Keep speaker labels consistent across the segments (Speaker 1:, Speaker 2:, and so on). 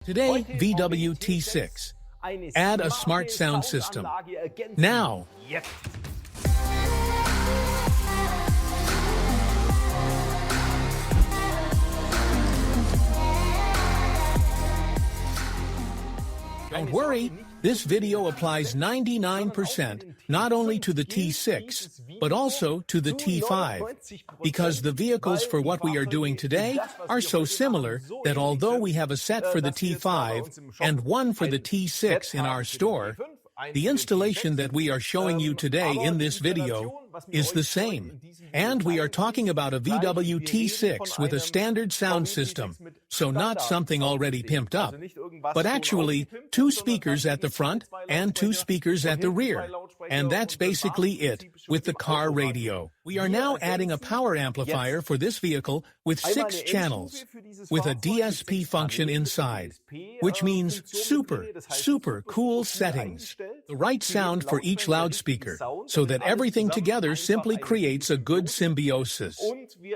Speaker 1: Today, VW T6. Add a smart sound system. Now. Don't worry, this video applies 99% not only to the T6, but also to the T5, because the vehicles for what we are doing today are so similar that although we have a set for the T5 and one for the T6 in our store, the installation that we are showing you today in this video is the same. And we are talking about a VW T6 with a standard sound system, so not something already pimped up, but actually 2 speakers at the front and 2 speakers at the rear. And that's basically it with the car radio. We are now adding a power amplifier for this vehicle with 6 channels, with a DSP function inside, which means super cool settings. The right sound for each loudspeaker, so that everything together simply creates a good symbiosis.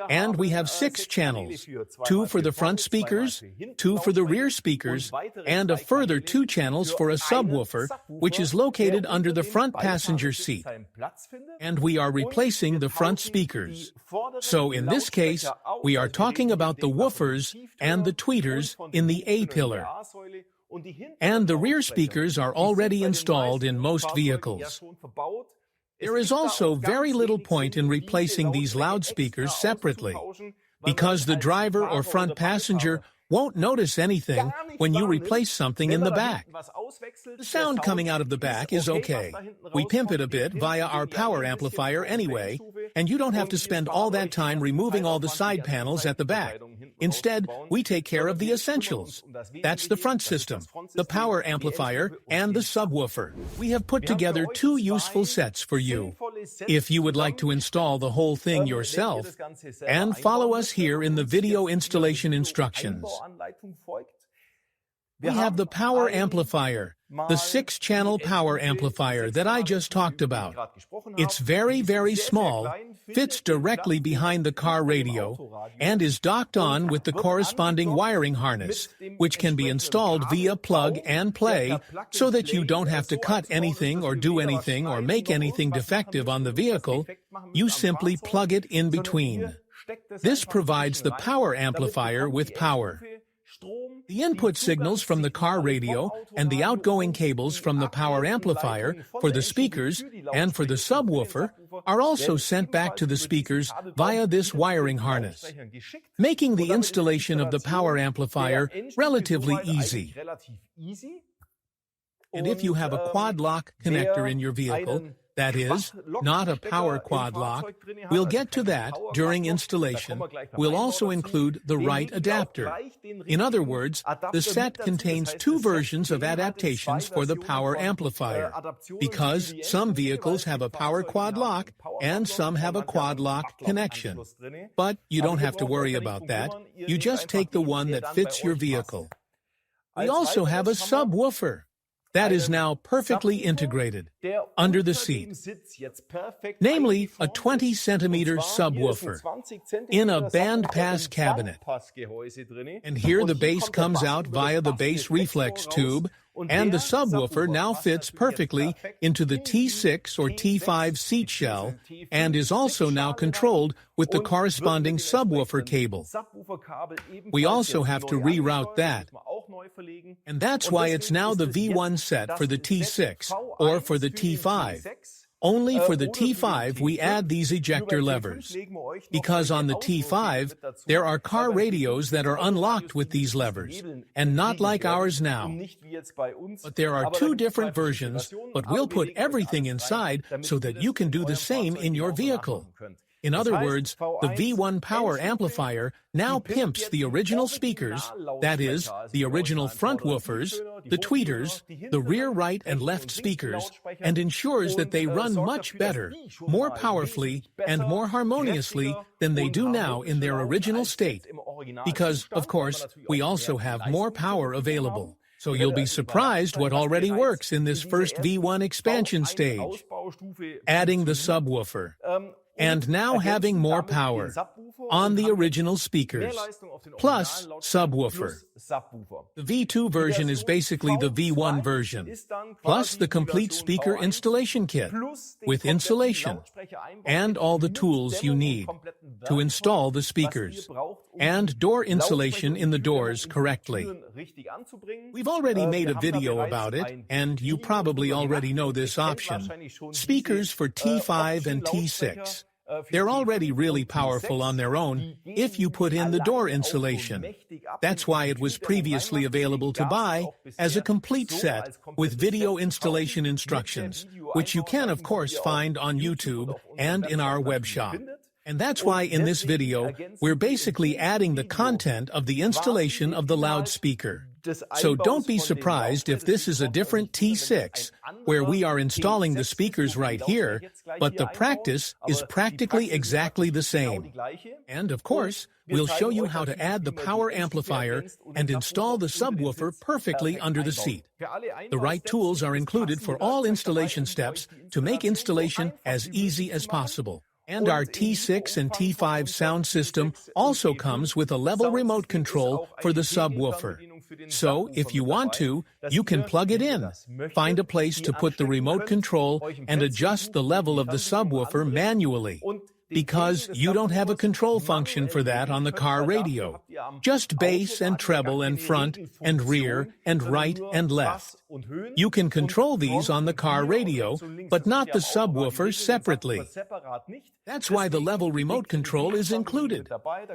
Speaker 1: And we have 6 channels, 2 for the front speakers, 2 for the rear speakers, and a further 2 channels for a subwoofer, which is located under the front passenger seat. And we are replacing the front speakers. So in this case, we are talking about the woofers and the tweeters in the A-pillar. And the rear speakers are already installed in most vehicles. There is also very little point in replacing these loudspeakers separately, because the driver or front passenger won't notice anything when you replace something in the back. The sound coming out of the back is okay. We pimp it a bit via our power amplifier anyway, and you don't have to spend all that time removing all the side panels at the back. Instead, we take care of the essentials. That's the front system, the power amplifier, and the subwoofer. We have put together 2 useful sets for you, if you would like to install the whole thing yourself, and follow us here in the video installation instructions. We have the power amplifier, the 6-channel power amplifier that I just talked about. It's very small, fits directly behind the car radio, and is docked on with the corresponding wiring harness, which can be installed via plug and play, so that you don't have to cut anything or do anything or make anything defective on the vehicle. You simply plug it in between. This provides the power amplifier with power. The input signals from the car radio and the outgoing cables from the power amplifier for the speakers and for the subwoofer are also sent back to the speakers via this wiring harness, making the installation of the power amplifier relatively easy. And if you have a quad lock connector in your vehicle, that is, not a power quad lock, we'll get to that during installation. We'll also include the right adapter. In other words, the set contains 2 versions of adaptations for the power amplifier, because some vehicles have a power quad lock and some have a quad lock connection. But you don't have to worry about that. You just take the one that fits your vehicle. We also have a subwoofer that is now perfectly integrated under the seat, namely a 20-centimeter subwoofer in a bandpass cabinet. And here the bass comes out via the bass reflex tube, and the subwoofer now fits perfectly into the T6 or T5 seat shell and is also now controlled with the corresponding subwoofer cable. We also have to reroute that. And that's why it's now the V1 set for the T6 or for the T5. Only for the T5 we add these ejector levers, because on the T5 there are car radios that are unlocked with these levers, and not like ours now. But there are 2 different versions, but we'll put everything inside so that you can do the same in your vehicle. In other words, the V1 power amplifier now pimps the original speakers, that is, the original front woofers, the tweeters, the rear right and left speakers, and ensures that they run much better, more powerfully, and more harmoniously than they do now in their original state. Because, of course, we also have more power available. So you'll be surprised what already works in this first V1 expansion stage. Adding the subwoofer. And now having more power. on the original speakers, plus subwoofer. The V2 version is basically the V1 version, plus the complete speaker installation kit, with insulation, and all the tools you need to install the speakers, and door insulation in the doors correctly. We've already made a video about it, and you probably already know this option. Speakers for T5 and T6. They're already really powerful on their own if you put in the door insulation. That's why it was previously available to buy as a complete set with video installation instructions, which you can of course find on YouTube and in our web shop. And that's why in this video, we're basically adding the content of the installation of the loudspeaker. So don't be surprised if this is a different T6, where we are installing the speakers right here, but the practice is practically exactly the same. And of course, we'll show you how to add the power amplifier and install the subwoofer perfectly under the seat. The right tools are included for all installation steps to make installation as easy as possible. And our T6 and T5 sound system also comes with a level remote control for the subwoofer. So, if you want to, you can plug it in, find a place to put the remote control, and adjust the level of the subwoofer manually. Because you don't have a control function for that on the car radio. Just bass and treble and front and rear and right and left. You can control these on the car radio, but not the subwoofer separately. That's why the level remote control is included.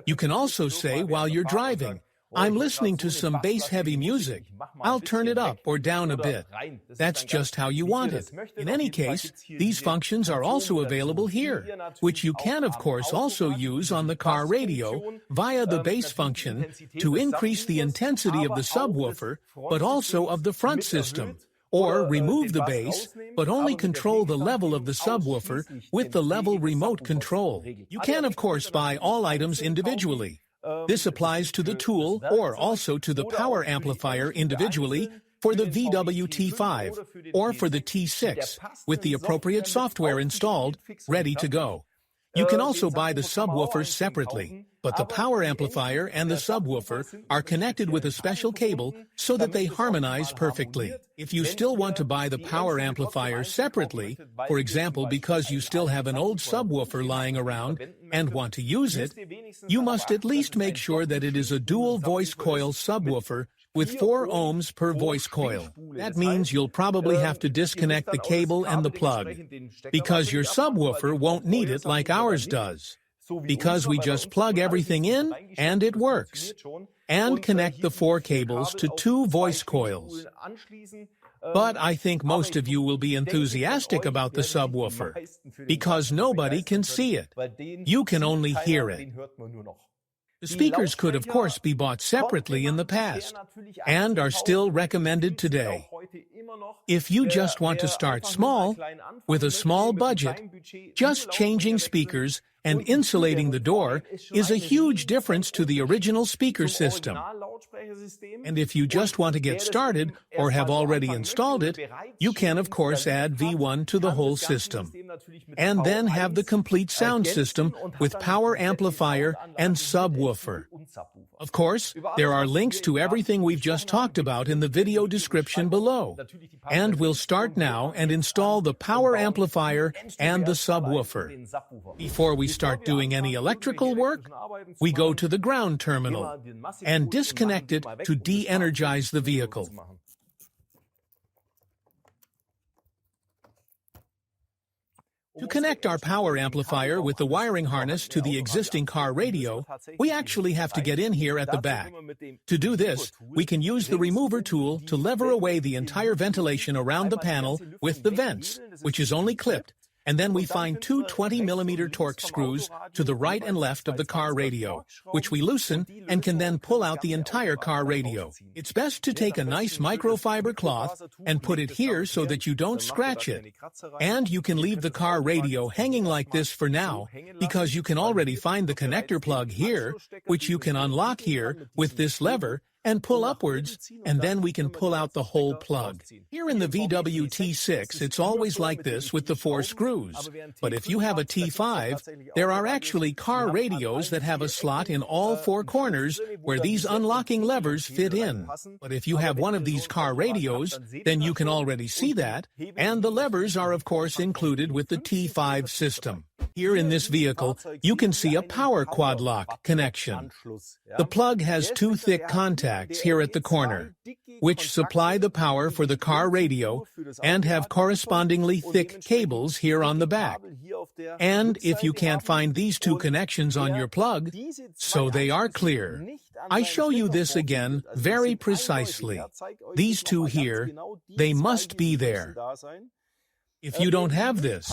Speaker 1: You can also say while you're driving, I'm listening to some bass-heavy music. I'll turn it up or down a bit. That's just how you want it. In any case, these functions are also available here, which you can of course also use on the car radio via the bass function to increase the intensity of the subwoofer, but also of the front system. Or remove the bass, but only control the level of the subwoofer with the level remote control. You can of course buy all items individually. This applies to the tool or also to the power amplifier individually for the VW-T5 or for the T6 with the appropriate software installed, ready to go. You can also buy the subwoofer separately, but the power amplifier and the subwoofer are connected with a special cable so that they harmonize perfectly. If you still want to buy the power amplifier separately, for example because you still have an old subwoofer lying around and want to use it, you must at least make sure that it is a dual voice coil subwoofer with 4 ohms per voice coil. That means you'll probably have to disconnect the cable and the plug, because your subwoofer won't need it like ours does. Because we just plug everything in, and it works. And connect the 4 cables to 2 voice coils. But I think most of you will be enthusiastic about the subwoofer, because nobody can see it. You can only hear it. The speakers could of course be bought separately in the past, and are still recommended today. If you just want to start small, with a small budget, just changing speakers and insulating the door is a huge difference to the original speaker system. And if you just want to get started or have already installed it, you can of course add V1 to the whole system. And then have the complete sound system with power amplifier and subwoofer. Of course, there are links to everything we've just talked about in the video description below. And we'll start now and install the power amplifier and the subwoofer. Before we start doing any electrical work, we go to the ground terminal and disconnect it to de-energize the vehicle. To connect our power amplifier with the wiring harness to the existing car radio, we actually have to get in here at the back. To do this, we can use the remover tool to lever away the entire ventilation around the panel with the vents, which is only clipped, and then we find 2 20mm Torx screws to the right and left of the car radio, which we loosen and can then pull out the entire car radio. It's best to take a nice microfiber cloth and put it here so that you don't scratch it. And you can leave the car radio hanging like this for now, because you can already find the connector plug here, which you can unlock here with this lever, and pull upwards, and then we can pull out the whole plug. Here in the VW T6, it's always like this with the 4 screws. But if you have a T5, there are actually car radios that have a slot in all 4 corners where these unlocking levers fit in. But if you have one of these car radios, then you can already see that, and the levers are of course included with the T5 system. Here in this vehicle, you can see a power quad lock connection. The plug has 2 thick contacts here at the corner, which supply the power for the car radio and have correspondingly thick cables here on the back. And if you can't find these 2 connections on your plug, so they are clear. I show you this again very precisely. These 2 here, they must be there. If you don't have this,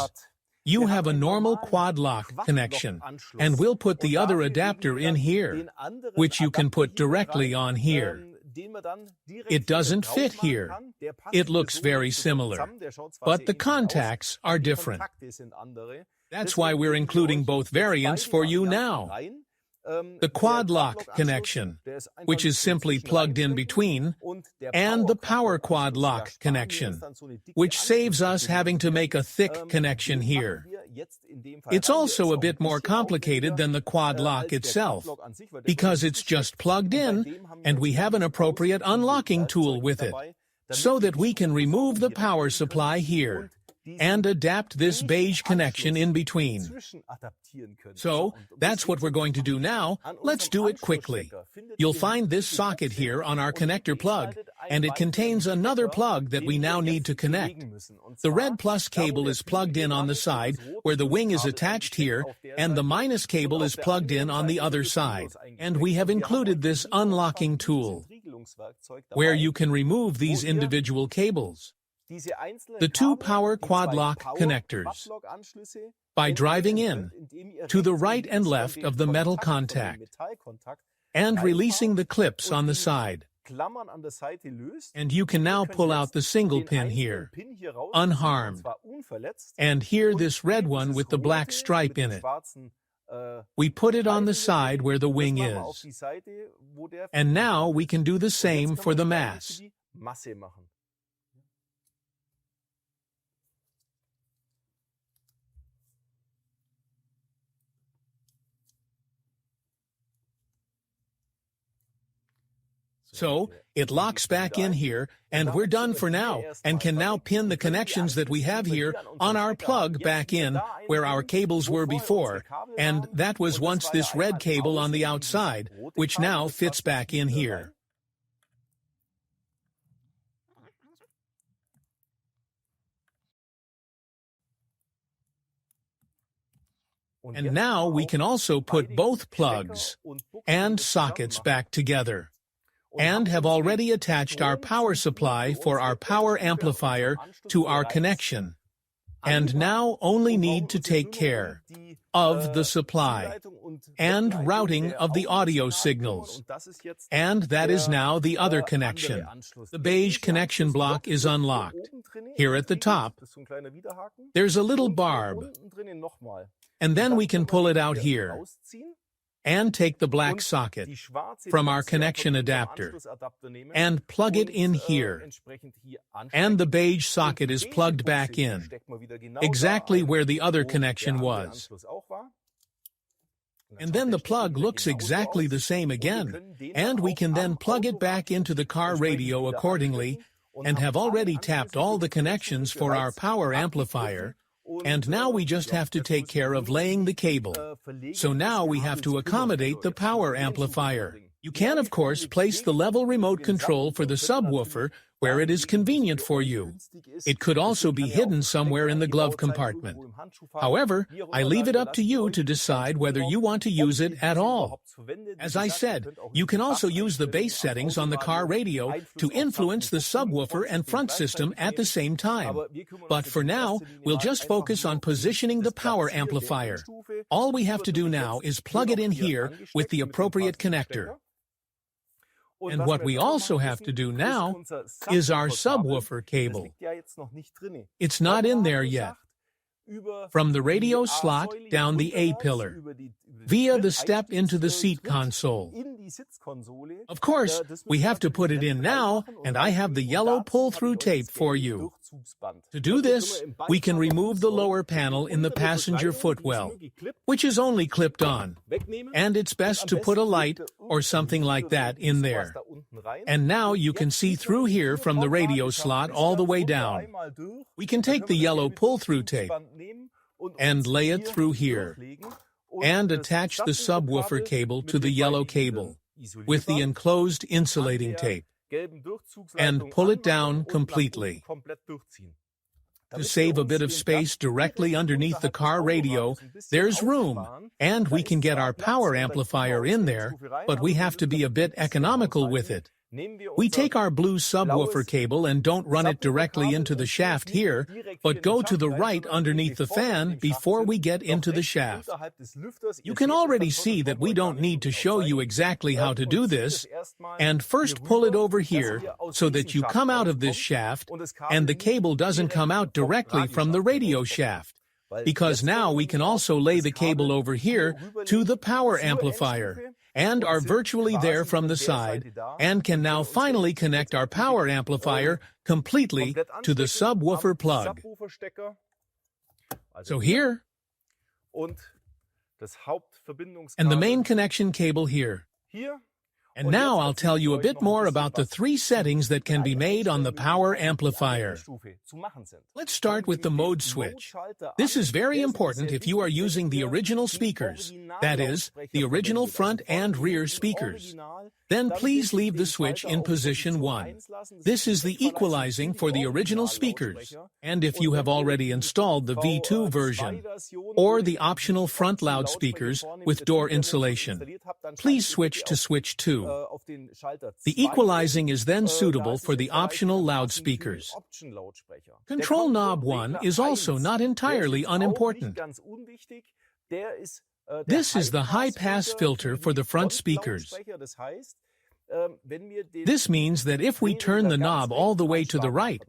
Speaker 1: you have a normal quad lock connection, and we'll put the other adapter in here, which you can put directly on here. It doesn't fit here. It looks very similar, but the contacts are different. That's why we're including both variants for you now. The quad lock connection, which is simply plugged in between, and the power quad lock connection, which saves us having to make a thick connection here. It's also a bit more complicated than the quad lock itself, because it's just plugged in, and we have an appropriate unlocking tool with it, so that we can remove the power supply here and adapt this beige connection in between. So, that's what we're going to do now. Let's do it quickly. You'll find this socket here on our connector plug, and it contains another plug that we now need to connect. The red plus cable is plugged in on the side where the wing is attached here, and the minus cable is plugged in on the other side. And we have included this unlocking tool, where you can remove these individual cables. The 2 power quad lock connectors, by driving in to the right and left of the metal contact and releasing the clips on the side. And you can now pull out the single pin here, unharmed. And here this red one with the black stripe in it. We put it on the side where the wing is. And now we can do the same for the mass. So, it locks back in here, and we're done for now, and can now pin the connections that we have here on our plug back in, where our cables were before, and that was once this red cable on the outside, which now fits back in here. And now we can also put both plugs and sockets back together, and have already attached our power supply for our power amplifier to our connection, and now only need to take care of the supply and routing of the audio signals. And that is now the other connection. The beige connection block is unlocked. Here at the top, there's a little barb, and then we can pull it out here and take the black socket from our connection adapter and plug it in here. And the beige socket is plugged back in, exactly where the other connection was. And then the plug looks exactly the same again, and we can then plug it back into the car radio accordingly, and have already tapped all the connections for our power amplifier. And now we just have to take care of laying the cable. So now we have to accommodate the power amplifier. You can, of course, place the level remote control for the subwoofer where it is convenient for you. It could also be hidden somewhere in the glove compartment. However, I leave it up to you to decide whether you want to use it at all. As I said, you can also use the bass settings on the car radio to influence the subwoofer and front system at the same time. But for now, we'll just focus on positioning the power amplifier. All we have to do now is plug it in here with the appropriate connector. And what we also have to do now is our subwoofer cable. It's not in there yet. from the radio slot down the A pillar, via the step into the seat console. Of course, we have to put it in now, and I have the yellow pull-through tape for you. To do this, we can remove the lower panel in the passenger footwell, which is only clipped on, and it's best to put a light or something like that in there. And now you can see through here from the radio slot all the way down. We can take the yellow pull-through tape and lay it through here, and attach the subwoofer cable to the yellow cable with the enclosed insulating tape, and pull it down completely. To save a bit of space directly underneath the car radio, there's room, and we can get our power amplifier in there, but we have to be a bit economical with it. We take our blue subwoofer cable and don't run it directly into the shaft here, but go to the right underneath the fan before we get into the shaft. You can already see that we don't need to show you exactly how to do this, and first pull it over here so that you come out of this shaft and the cable doesn't come out directly from the radio shaft, because now we can also lay the cable over here to the power amplifier, and are virtually there from the side, and can now finally connect our power amplifier completely to the subwoofer plug. So here, and the main connection cable here. And now I'll tell you a bit more about the 3 settings that can be made on the power amplifier. Let's start with the mode switch. This is very important if you are using the original speakers, that is, the original front and rear speakers. Then please leave the switch in position 1. This is the equalizing for the original speakers, and if you have already installed the V2 version, or the optional front loudspeakers with door insulation, please switch to switch 2. The equalizing is then suitable for the optional loudspeakers. Control knob 1 is also not entirely unimportant. This is the high-pass filter for the front speakers. This means that if we turn the knob all the way to the right,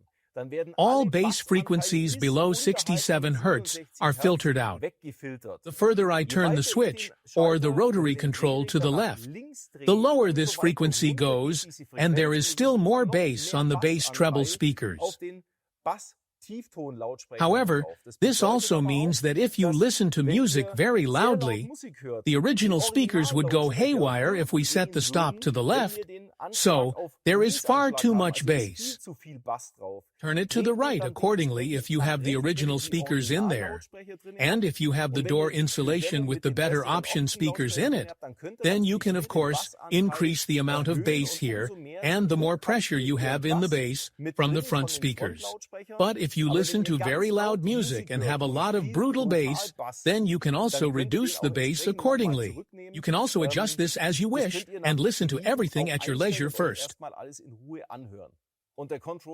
Speaker 1: all bass frequencies below 67 Hz are filtered out. The further I turn the switch, or the rotary control to the left, the lower this frequency goes, and there is still more bass on the bass treble speakers. However, this also means that if you listen to music very loudly, the original speakers would go haywire if we set the stop to the left, so there is far too much bass. Turn it to the right accordingly if you have the original speakers in there. And if you have the door insulation with the better option speakers in it, then you can of course increase the amount of bass here and the more pressure you have in the bass from the front speakers. But if you listen to very loud music and have a lot of brutal bass, then you can also reduce the bass accordingly. You can also adjust this as you wish and listen to everything at your leisure first.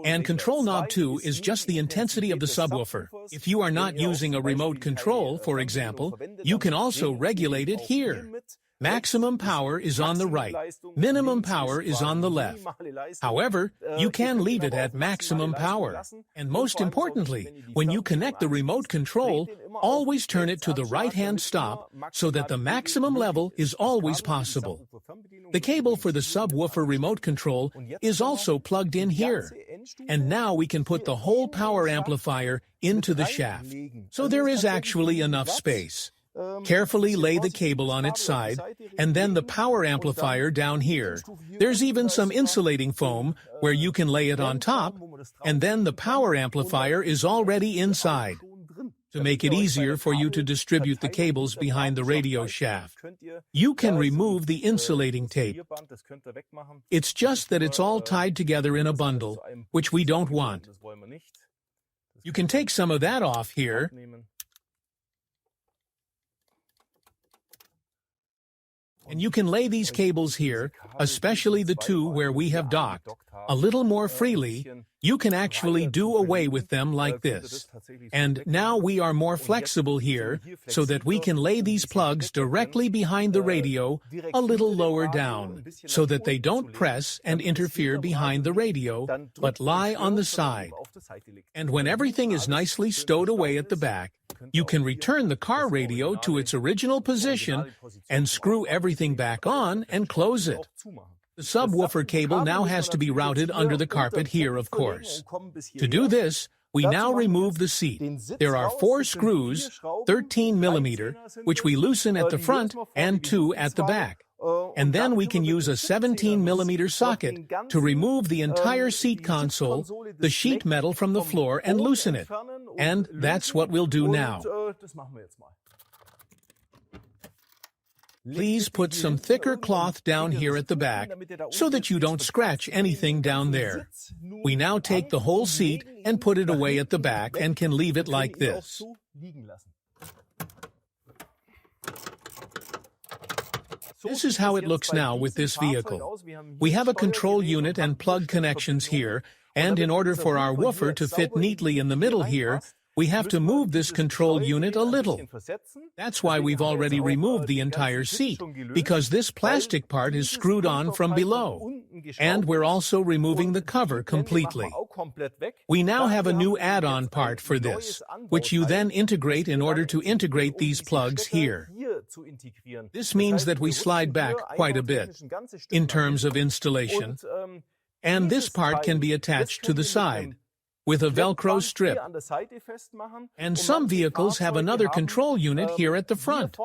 Speaker 1: And control knob 2 is just the intensity of the subwoofer. If you are not using a remote control, for example, you can also regulate it here. Maximum power is on the right. Minimum power is on the left. However, you can leave it at maximum power. And most importantly, when you connect the remote control, always turn it to the right-hand stop so that the maximum level is always possible. The cable for the subwoofer remote control is also plugged in here. And now we can put the whole power amplifier into the shaft. So there is actually enough space. Carefully lay the cable on its side, and then the power amplifier down here. There's even some insulating foam where you can lay it on top, and then the power amplifier is already inside. To make it easier for you to distribute the cables behind the radio shaft, you can remove the insulating tape. It's just that it's all tied together in a bundle, which we don't want. You can take some of that off here, and you can lay these cables here, especially the 2 where we have docked, a little more freely. You can actually do away with them like this. And now we are more flexible here, so that we can lay these plugs directly behind the radio, a little lower down, so that they don't press and interfere behind the radio, but lie on the side. And when everything is nicely stowed away at the back, you can return the car radio to its original position and screw everything back on and close it. The subwoofer cable now has to be routed under the carpet here, of course. To do this, we now remove the seat. There are 4 screws, 13 millimeter, which we loosen at the front and 2 at the back. And then we can use a 17 millimeter socket to remove the entire seat console, the sheet metal from the floor, and loosen it. And that's what we'll do now. Please put some thicker cloth down here at the back so that you don't scratch anything down there. We now take the whole seat and put it away at the back and can leave it like this. This is how it looks now with this vehicle. We have a control unit and plug connections here, and in order for our woofer to fit neatly in the middle here, we have to move this control unit a little. That's why we've already removed the entire seat, because this plastic part is screwed on from below. And we're also removing the cover completely. We now have a new add-on part for this, which you then integrate in order to integrate these plugs here. This means that we slide back quite a bit in terms of installation, and this part can be attached to the side with a Velcro strip. And some vehicles have another control unit here at the front.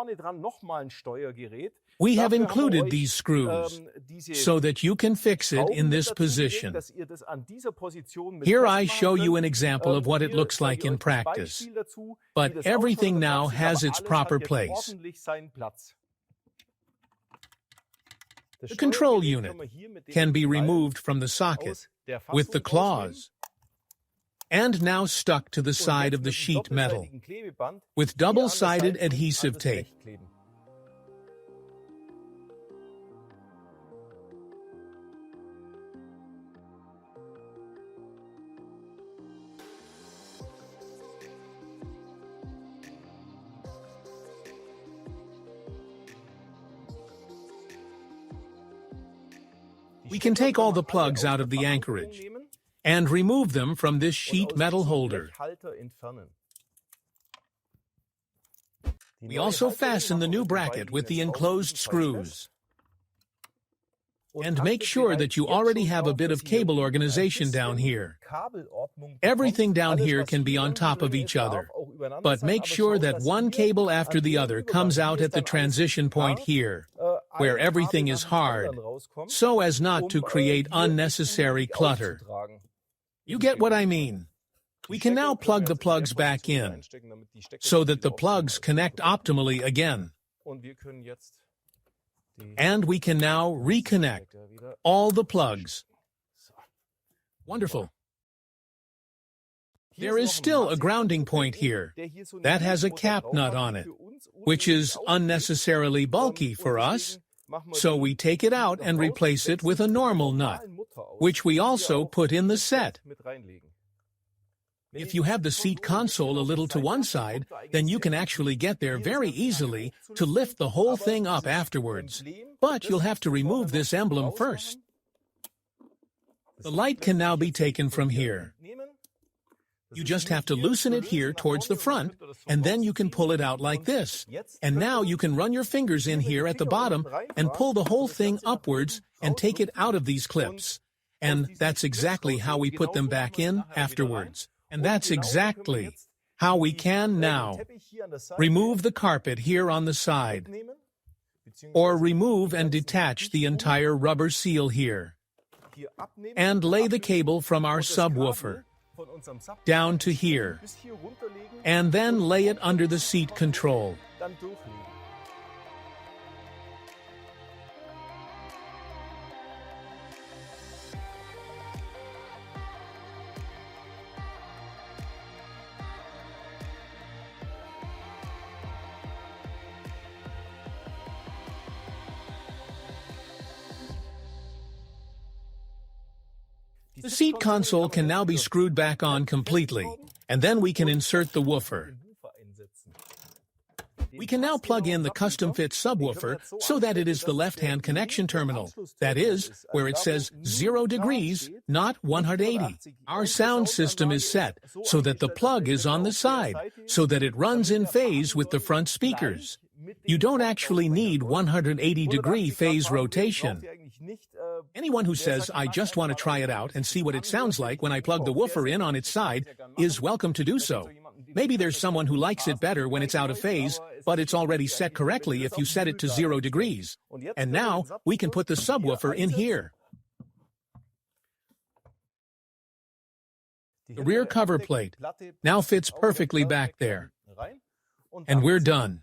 Speaker 1: We have included these screws so that you can fix it in this position. Here I show you an example of what it looks like in practice. But everything now has its proper place. The control unit can be removed from the socket with the claws and now stuck to the side of the sheet metal with double-sided adhesive tape. We can take all the plugs out of the anchorage and remove them from this sheet metal holder. We also fasten the new bracket with the enclosed screws. And make sure that you already have a bit of cable organization down here. Everything down here can be on top of each other, but make sure that one cable after the other comes out at the transition point here, where everything is hard, so as not to create unnecessary clutter. You get what I mean? We can now plug the plugs back in, so that the plugs connect optimally again. And we can now reconnect all the plugs. Wonderful. There is still a grounding point here that has a cap nut on it, which is unnecessarily bulky for us, so we take it out and replace it with a normal nut, which we also put in the set. If you have the seat console a little to one side, then you can actually get there very easily to lift the whole thing up afterwards. But you'll have to remove this emblem first. The light can now be taken from here. You just have to loosen it here towards the front, and then you can pull it out like this. And now you can run your fingers in here at the bottom and pull the whole thing upwards and take it out of these clips. And that's exactly how we put them back in afterwards. And that's exactly how we can now remove the carpet here on the side, or remove and detach the entire rubber seal here, and lay the cable from our subwoofer down to here, and then lay it under the seat control. The seat console can now be screwed back on completely, and then we can insert the woofer. We can now plug in the custom-fit subwoofer so that it is the left-hand connection terminal. That is, where it says 0 degrees, not 180. Our sound system is set so that the plug is on the side, so that it runs in phase with the front speakers. You don't actually need 180-degree phase rotation. Anyone who says, I just want to try it out and see what it sounds like when I plug the woofer in on its side, is welcome to do so. Maybe there's someone who likes it better when it's out of phase, but it's already set correctly if you set it to 0 degrees. And now, we can put the subwoofer in here. The rear cover plate now fits perfectly back there. And we're done.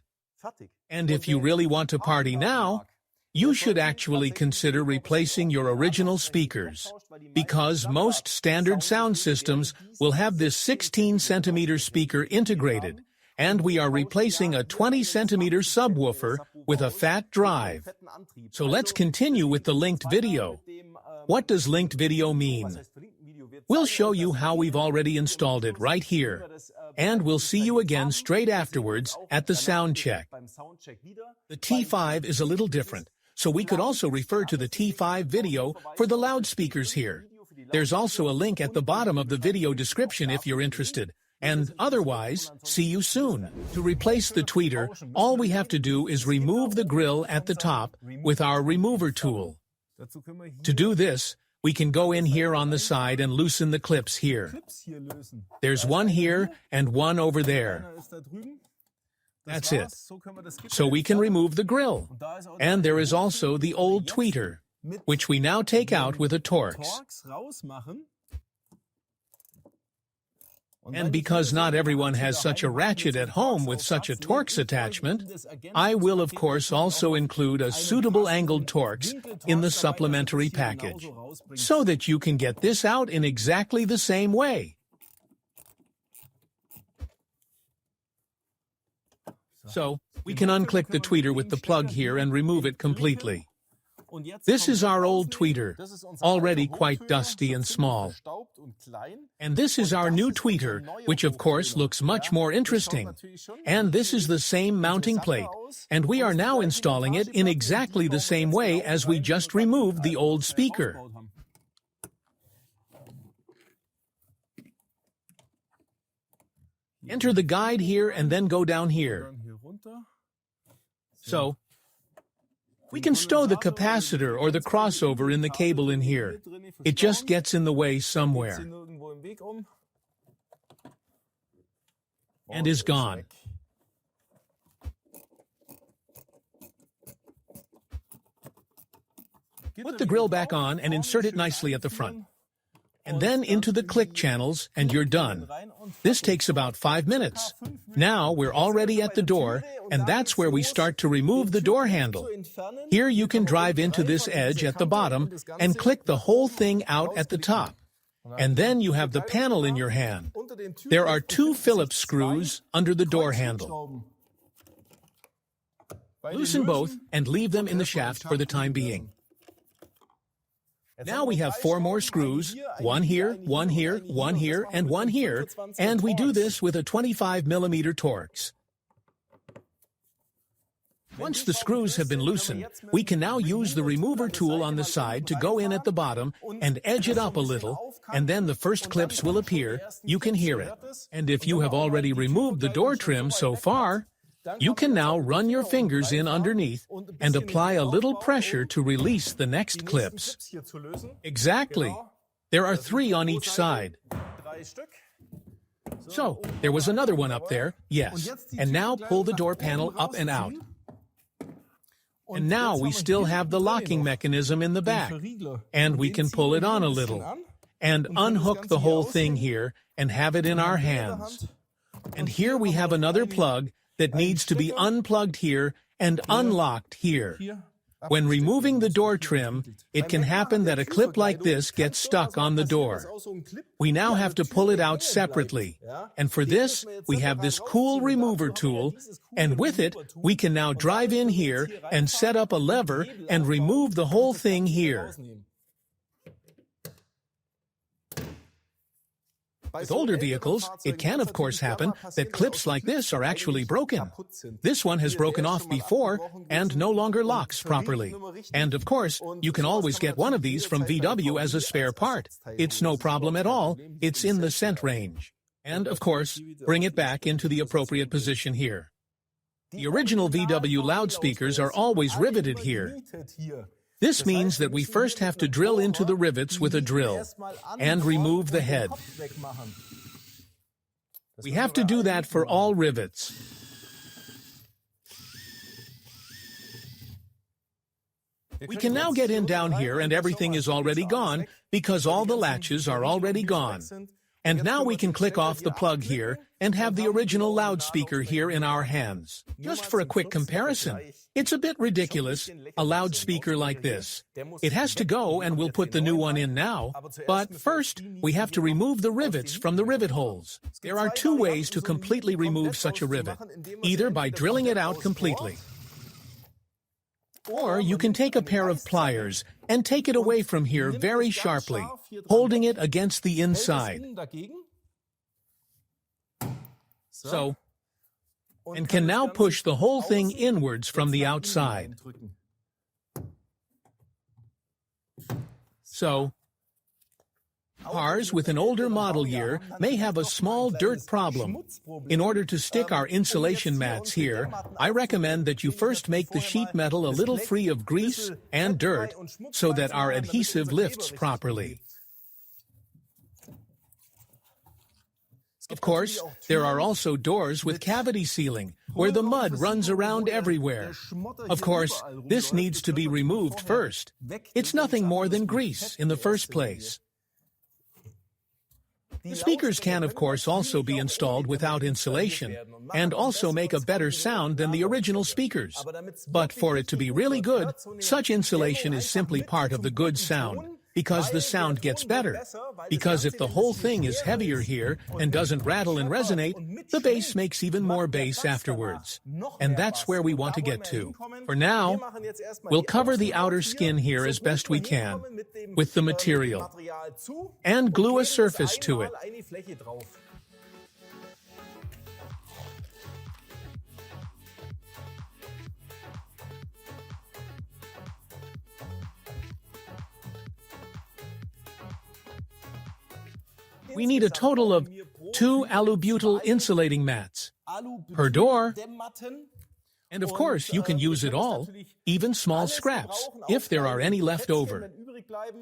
Speaker 1: And if you really want to party now, you should actually consider replacing your original speakers, because most standard sound systems will have this 16-centimeter speaker integrated, and we are replacing a 20-centimeter subwoofer with a fat drive. So let's continue with the linked video. What does linked video mean? We'll show you how we've already installed it right here, and we'll see you again straight afterwards at the sound check. The T5 is a little different, so we could also refer to the T5 video for the loudspeakers here. There's also a link at the bottom of the video description if you're interested. And otherwise, see you soon. To replace the tweeter, all we have to do is remove the grill at the top with our remover tool. To do this, we can go in here on the side and loosen the clips here. There's one here and one over there. That's it. So we can remove the grill. And there is also the old tweeter, which we now take out with a Torx. And because not everyone has such a ratchet at home with such a Torx attachment, I will of course also include a suitable angled Torx in the supplementary package, so that you can get this out in exactly the same way. So, we can unclick the tweeter with the plug here and remove it completely. This is our old tweeter, already quite dusty and small. And this is our new tweeter, which of course looks much more interesting. And this is the same mounting plate, and we are now installing it in exactly the same way as we just removed the old speaker. Enter the guide here and then go down here. So, we can stow the capacitor or the crossover in the cable in here. It just gets in the way somewhere. And is gone. Put the grill back on and insert it nicely at the front. And then into the click channels, and you're done. This takes about 5 minutes. Now we're already at the door, and that's where we start to remove the door handle. Here you can drive into this edge at the bottom and click the whole thing out at the top. And then you have the panel in your hand. There are 2 Phillips screws under the door handle. Loosen both and leave them in the shaft for the time being. Now we have 4 more screws, one here, one here, one here, and one here, and we do this with a 25mm Torx. Once the screws have been loosened, we can now use the remover tool on the side to go in at the bottom and edge it up a little, and then the first clips will appear. You can hear it. And if you have already removed the door trim so far, you can now run your fingers in underneath and apply a little pressure to release the next clips. Exactly. There are 3 on each side. So, there was another one up there, yes. And now pull the door panel up and out. And now we still have the locking mechanism in the back. And we can pull it on a little. And unhook the whole thing here and have it in our hands. And here we have another plug that needs to be unplugged here and unlocked here. When removing the door trim, it can happen that a clip like this gets stuck on the door. We now have to pull it out separately, and for this, we have this cool remover tool, and with it, we can now drive in here and set up a lever and remove the whole thing here. With older vehicles, it can of course happen that clips like this are actually broken. This one has broken off before and no longer locks properly. And of course, you can always get one of these from VW as a spare part. It's no problem at all. It's in the cent range. And of course, bring it back into the appropriate position here. The original VW loudspeakers are always riveted here. This means that we first have to drill into the rivets with a drill and remove the head. We have to do that for all rivets. We can now get in down here and everything is already gone because all the latches are already gone. And now we can click off the plug here and have the original loudspeaker here in our hands. Just for a quick comparison, it's a bit ridiculous, a loudspeaker like this. It has to go and we'll put the new one in now, but first we have to remove the rivets from the rivet holes. There are two ways to completely remove such a rivet, either by drilling it out completely, or you can take a pair of pliers and take it away from here very sharply, holding it against the inside. So, and can now push the whole thing inwards from the outside. So, cars with an older model year may have a small dirt problem. In order to stick our insulation mats here, I recommend that you first make the sheet metal a little free of grease and dirt so that our adhesive lifts properly. Of course, there are also doors with cavity sealing, where the mud runs around everywhere. Of course, this needs to be removed first. It's nothing more than grease in the first place. The speakers can, of course, also be installed without insulation and also make a better sound than the original speakers. But for it to be really good, such insulation is simply part of the good sound, because the sound gets better. Because if the whole thing is heavier here and doesn't rattle and resonate, the bass makes even more bass afterwards. And that's where we want to get to. For now, we'll cover the outer skin here as best we can with the material and glue a surface to it. We need a total of 2 alubutyl insulating mats per door. And of course, you can use it all, even small scraps, if there are any left over.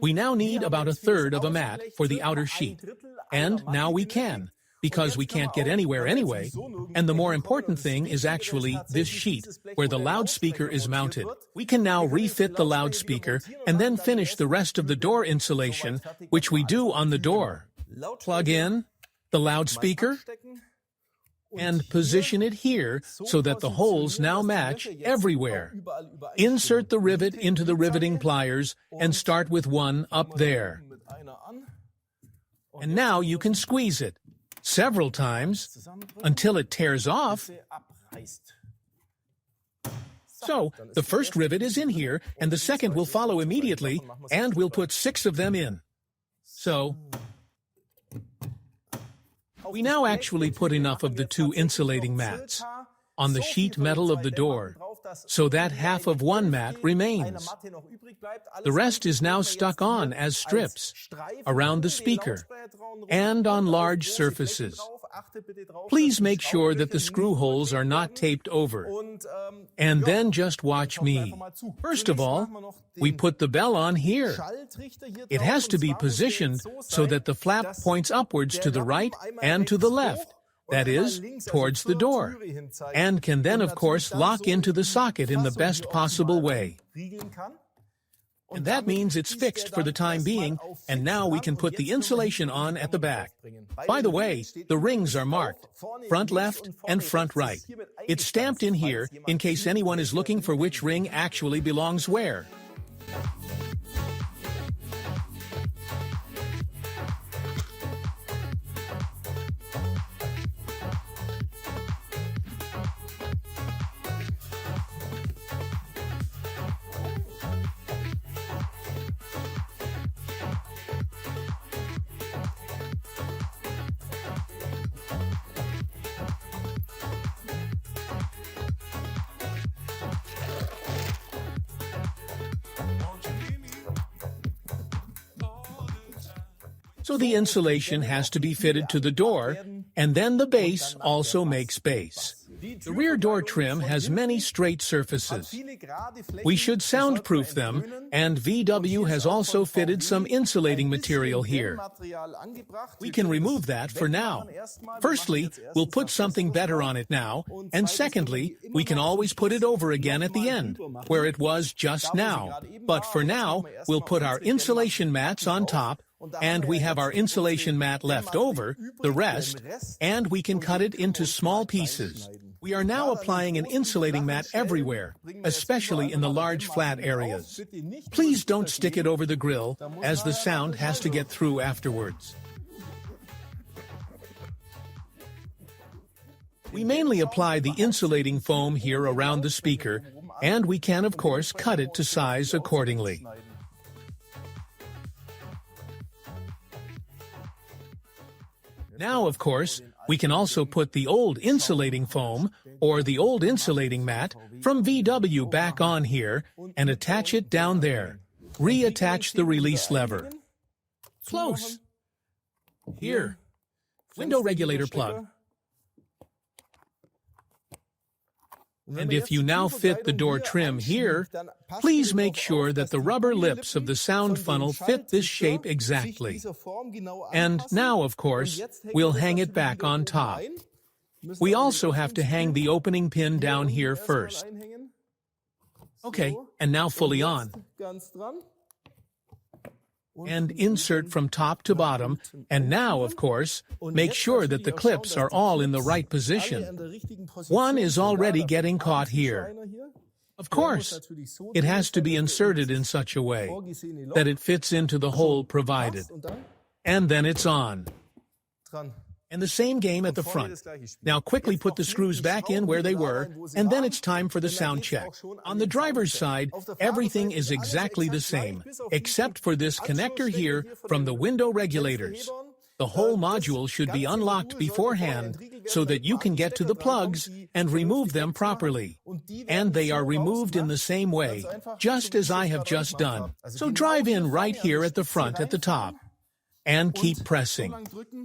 Speaker 1: We now need about 1/3 of a mat for the outer sheet. And now we can, because we can't get anywhere anyway. And the more important thing is actually this sheet, where the loudspeaker is mounted. We can now refit the loudspeaker and then finish the rest of the door insulation, which we do on the door. Plug in the loudspeaker and position it here so that the holes now match everywhere. Insert the rivet into the riveting pliers and start with one up there. And now you can squeeze it several times until it tears off. So, the first rivet is in here, and the second will follow immediately, and we'll put 6 of them in. So, we now actually put enough of the 2 insulating mats on the sheet metal of the door, so that half of one mat remains. The rest is now stuck on as strips around the speaker and on large surfaces. Please make sure that the screw holes are not taped over. And then just watch me. First of all, we put the bell on here. It has to be positioned so that the flap points upwards to the right and to the left, that is, towards the door, and can then, of course, lock into the socket in the best possible way. And that means it's fixed for the time being, and now we can put the insulation on at the back. By the way, the rings are marked, front left and front right. It's stamped in here in case anyone is looking for which ring actually belongs where. So the insulation has to be fitted to the door, and then the base also makes bass. The rear door trim has many straight surfaces. We should soundproof them, and VW has also fitted some insulating material here. We can remove that for now. Firstly, we'll put something better on it now, and secondly, we can always put it over again at the end, where it was just now. But for now, we'll put our insulation mats on top, and we have our insulation mat left over, the rest, and we can cut it into small pieces. We are now applying an insulating mat everywhere, especially in the large flat areas. Please don't stick it over the grill, as the sound has to get through afterwards. We mainly apply the insulating foam here around the speaker, and we can of course cut it to size accordingly. Now, of course, we can also put the old insulating foam, or the old insulating mat, from VW back on here, and attach it down there. Reattach the release lever. Close. Here. Window regulator plug. And if you now fit the door trim here, please make sure that the rubber lips of the sound funnel fit this shape exactly. And now, of course, we'll hang it back on top. We also have to hang the opening pin down here first. Okay, and now fully on. And insert from top to bottom, and now, of course, make sure that the clips are all in the right position. One is already getting caught here. Of course, it has to be inserted in such a way that it fits into the hole provided. And then it's on. And the same game at the front. Now quickly put the screws back in where they were, and then it's time for the sound check. On the driver's side, everything is exactly the same, except for this connector here from the window regulators. The whole module should be unlocked beforehand so that you can get to the plugs and remove them properly. And they are removed in the same way, just as I have just done. So drive in right here at the front at the top. And keep pressing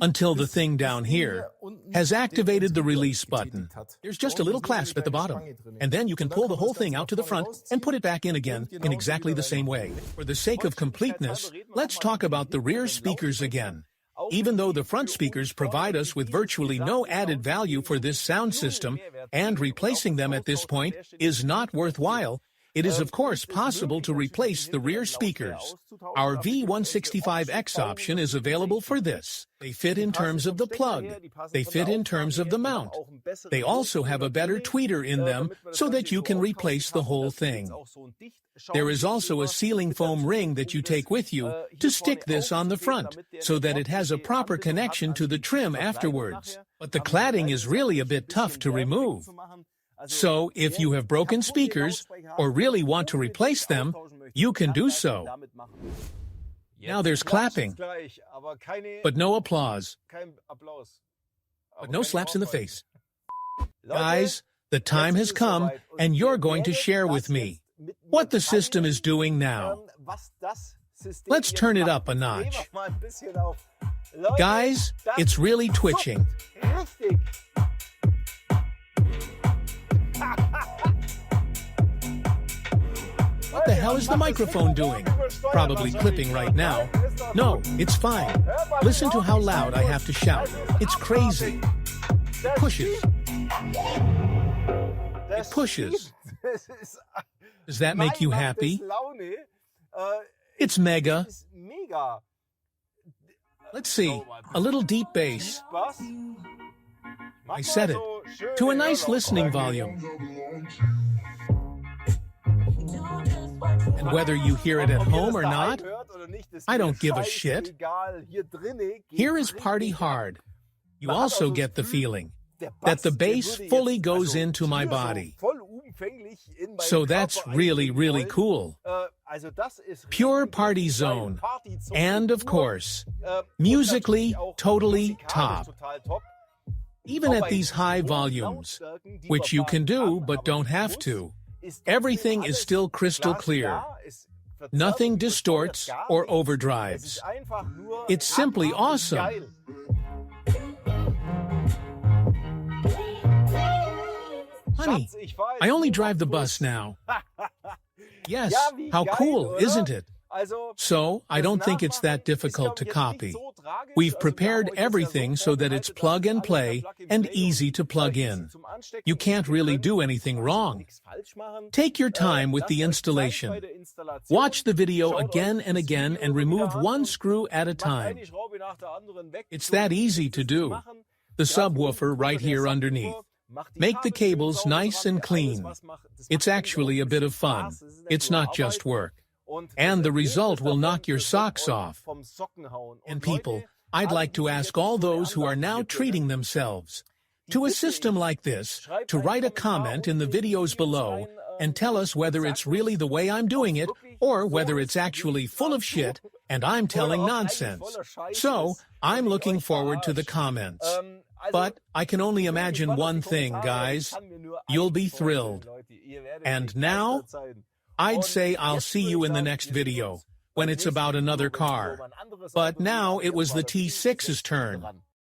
Speaker 1: until the thing down here has activated the release button. There's just a little clasp at the bottom, and then you can pull the whole thing out to the front and put it back in again in exactly the same way. For the sake of completeness, let's talk about the rear speakers again. Even though the front speakers provide us with virtually no added value for this sound system, and replacing them at this point is not worthwhile, it is of course possible to replace the rear speakers. Our V165X option is available for this. They fit in terms of the plug. They fit in terms of the mount. They also have a better tweeter in them so that you can replace the whole thing. There is also a sealing foam ring that you take with you to stick this on the front so that it has a proper connection to the trim afterwards. But the cladding is really a bit tough to remove. So, if you have broken speakers, or really want to replace them, you can do so. Now there's clapping, but no applause, but no slaps in the face. Guys, the time has come, and you're going to share with me what the system is doing now. Let's turn it up a notch. Guys, it's really twitching. What the hell is the microphone doing? Probably clipping right now. No, it's fine. Listen to how loud I have to shout. It's crazy. It pushes. It pushes. Does that make you happy? It's mega. Let's see. A little deep bass. I set it to a nice listening volume. And whether you hear it at home or not, I don't give a shit. Here is Party Hard. You also get the feeling that the bass fully goes into my body. So that's really, really cool. Pure party zone. And of course, musically totally top. Even at these high volumes, which you can do but don't have to, everything is still crystal clear. Nothing distorts or overdrives. It's simply awesome. Honey, I only drive the bus now. Yes, how cool, isn't it? So, I don't think it's that difficult to copy. We've prepared everything so that it's plug and play and easy to plug in. You can't really do anything wrong. Take your time with the installation. Watch the video again and again and remove one screw at a time. It's that easy to do. The subwoofer right here underneath. Make the cables nice and clean. It's actually a bit of fun. It's not just work. And the result will knock your socks off. And people, I'd like to ask all those who are now treating themselves to a system like this to write a comment in the videos below and tell us whether it's really the way I'm doing it or whether it's actually full of shit and I'm telling nonsense. So, I'm looking forward to the comments. But I can only imagine one thing, guys. You'll be thrilled. And now, I'd say I'll see you in the next video, when it's about another car. But now it was the T6's turn.